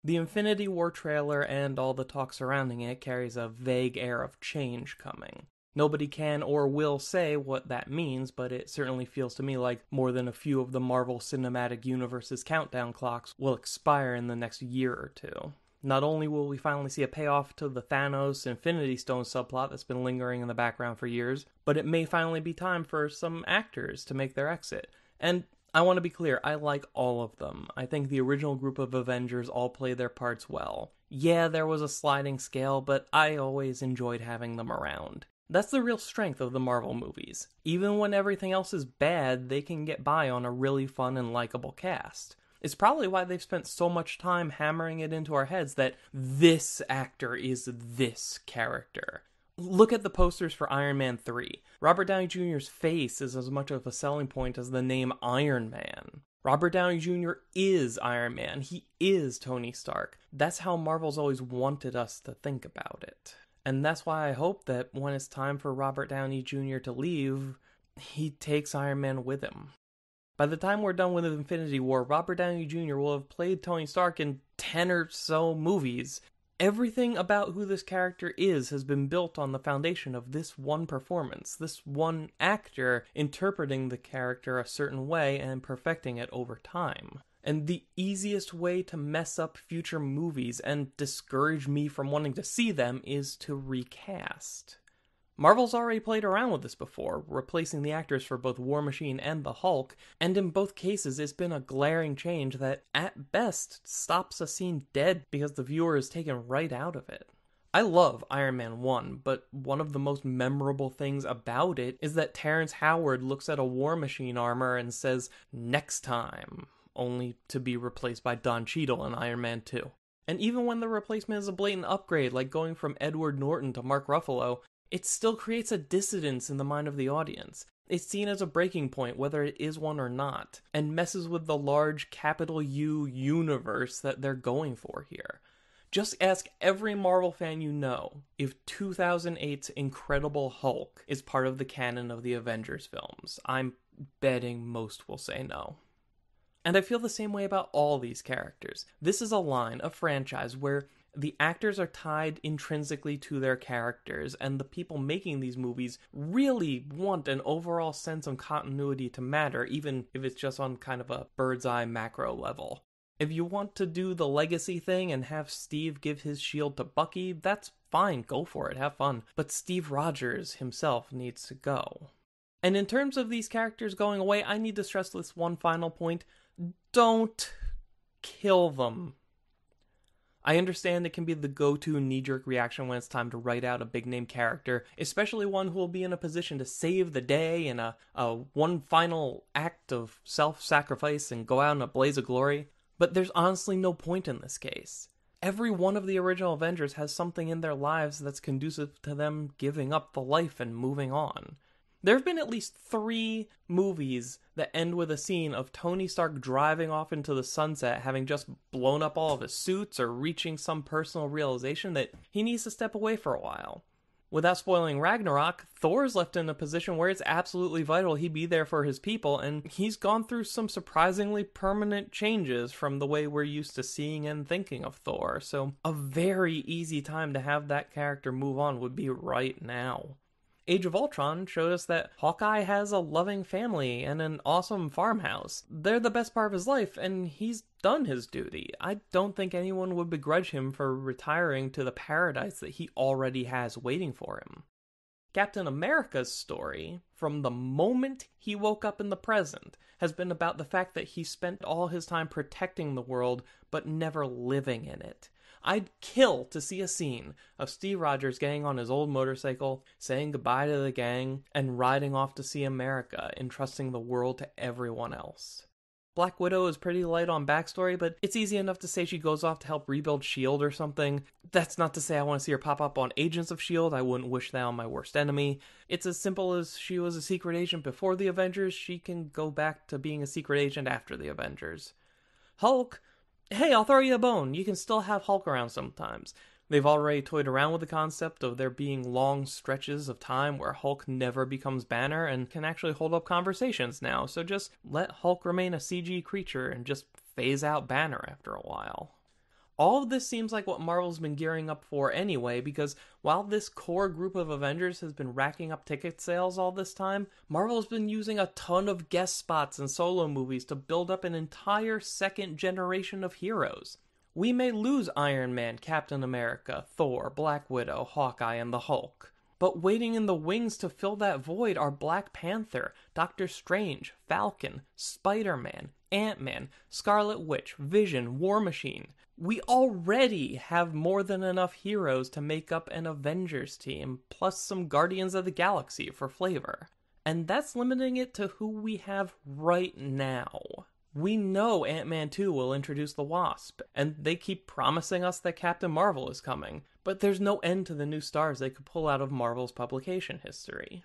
The Infinity War trailer and all the talk surrounding it carries a vague air of change coming. Nobody can or will say what that means, but it certainly feels to me like more than a few of the Marvel Cinematic Universe's countdown clocks will expire in the next year or two. Not only will we finally see a payoff to the Thanos Infinity Stone subplot that's been lingering in the background for years, but it may finally be time for some actors to make their exit. And I want to be clear, I like all of them. I think the original group of Avengers all play their parts well. Yeah, there was a sliding scale, but I always enjoyed having them around. That's the real strength of the Marvel movies. Even when everything else is bad, they can get by on a really fun and likable cast. It's probably why they've spent so much time hammering it into our heads that this actor is this character. Look at the posters for Iron Man 3. Robert Downey Jr.'s face is as much of a selling point as the name Iron Man. Robert Downey Jr. is Iron Man. He is Tony Stark. That's how Marvel's always wanted us to think about it. And that's why I hope that when it's time for Robert Downey Jr. to leave, he takes Iron Man with him. By the time we're done with Infinity War, Robert Downey Jr. will have played Tony Stark in 10 or so movies. Everything about who this character is has been built on the foundation of this one performance, this one actor interpreting the character a certain way and perfecting it over time. And the easiest way to mess up future movies and discourage me from wanting to see them is to recast. Marvel's already played around with this before, replacing the actors for both War Machine and the Hulk, and in both cases it's been a glaring change that, at best, stops a scene dead because the viewer is taken right out of it. I love Iron Man 1, but one of the most memorable things about it is that Terrence Howard looks at a War Machine armor and says, "Next time," only to be replaced by Don Cheadle in Iron Man 2. And even when the replacement is a blatant upgrade, like going from Edward Norton to Mark Ruffalo, it still creates a dissonance in the mind of the audience. It's seen as a breaking point, whether it is one or not, and messes with the large capital U universe that they're going for here. Just ask every Marvel fan you know if 2008's Incredible Hulk is part of the canon of the Avengers films. I'm betting most will say no. And I feel the same way about all these characters. This is a line, a franchise, where the actors are tied intrinsically to their characters, and the people making these movies really want an overall sense of continuity to matter, even if it's just on kind of a bird's eye macro level. If you want to do the legacy thing and have Steve give his shield to Bucky, that's fine, go for it, have fun. But Steve Rogers himself needs to go. And in terms of these characters going away, I need to stress this one final point. Don't kill them. I understand it can be the go-to knee-jerk reaction when it's time to write out a big-name character, especially one who will be in a position to save the day in a one final act of self-sacrifice and go out in a blaze of glory. But there's honestly no point in this case. Every one of the original Avengers has something in their lives that's conducive to them giving up the life and moving on. There have been at least 3 movies that end with a scene of Tony Stark driving off into the sunset, having just blown up all of his suits or reaching some personal realization that he needs to step away for a while. Without spoiling Ragnarok, Thor's left in a position where it's absolutely vital he be there for his people, and he's gone through some surprisingly permanent changes from the way we're used to seeing and thinking of Thor, so a very easy time to have that character move on would be right now. Age of Ultron showed us that Hawkeye has a loving family and an awesome farmhouse. They're the best part of his life, and he's done his duty. I don't think anyone would begrudge him for retiring to the paradise that he already has waiting for him. Captain America's story, from the moment he woke up in the present, has been about the fact that he spent all his time protecting the world, but never living in it. I'd kill to see a scene of Steve Rogers getting on his old motorcycle, saying goodbye to the gang, and riding off to see America, entrusting the world to everyone else. Black Widow is pretty light on backstory, but it's easy enough to say she goes off to help rebuild S.H.I.E.L.D. or something. That's not to say I want to see her pop up on Agents of S.H.I.E.L.D. I wouldn't wish that on my worst enemy. It's as simple as she was a secret agent before the Avengers, she can go back to being a secret agent after the Avengers. Hulk? Hey, I'll throw you a bone. You can still have Hulk around sometimes. They've already toyed around with the concept of there being long stretches of time where Hulk never becomes Banner and can actually hold up conversations now, so just let Hulk remain a CG creature and just phase out Banner after a while. All of this seems like what Marvel's been gearing up for anyway, because while this core group of Avengers has been racking up ticket sales all this time, Marvel's been using a ton of guest spots and solo movies to build up an entire second generation of heroes. We may lose Iron Man, Captain America, Thor, Black Widow, Hawkeye, and the Hulk. But waiting in the wings to fill that void are Black Panther, Doctor Strange, Falcon, Spider-Man, Ant-Man, Scarlet Witch, Vision, War Machine. We already have more than enough heroes to make up an Avengers team, plus some Guardians of the Galaxy for flavor. And that's limiting it to who we have right now. We know Ant-Man 2 will introduce the Wasp, and they keep promising us that Captain Marvel is coming, but there's no end to the new stars they could pull out of Marvel's publication history.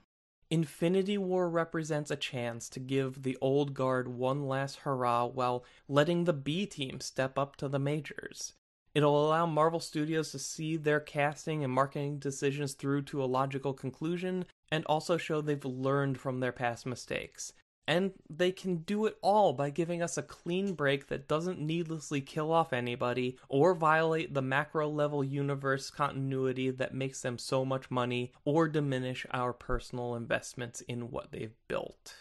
Infinity War represents a chance to give the old guard one last hurrah while letting the B team step up to the majors. It'll allow Marvel Studios to see their casting and marketing decisions through to a logical conclusion, and also show they've learned from their past mistakes. And they can do it all by giving us a clean break that doesn't needlessly kill off anybody or violate the macro-level universe continuity that makes them so much money or diminish our personal investments in what they've built.